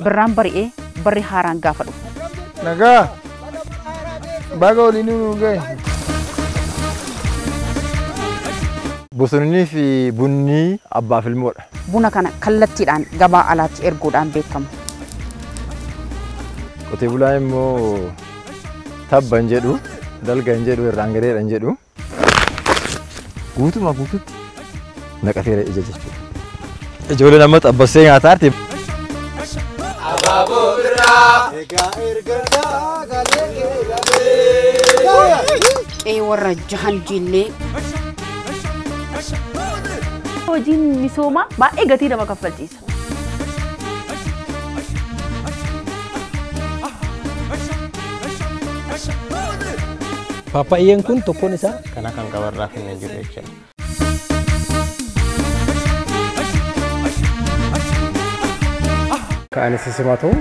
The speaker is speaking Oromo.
Birraan bari'ee barri haaraan gaafa dhufu. Nagaa baga waliin nu gahe. Bosonni fi bunni abbaaf ilmoodha. Buna kana kallattiidhaan gabaa alaatti erguudhaan beekamu. Qotee bulaan immoo tabban jedhu, dalgan jedhu, irraan gadeedhan jedhu. Guutuma guututti naqateera ija jechuudha. Ijoolleen amma xabbassee nyaataarti. Abaaboo biraa egaa ergadaa galee Qe'ee warra jahan jillee. Hojiin misoomaa baay'ee gatii nama kaffalchiisa. Paappayyeen kun tokkoon isaa kana kan qabarraa kan jiru jechuudha. Kan ani sisimatu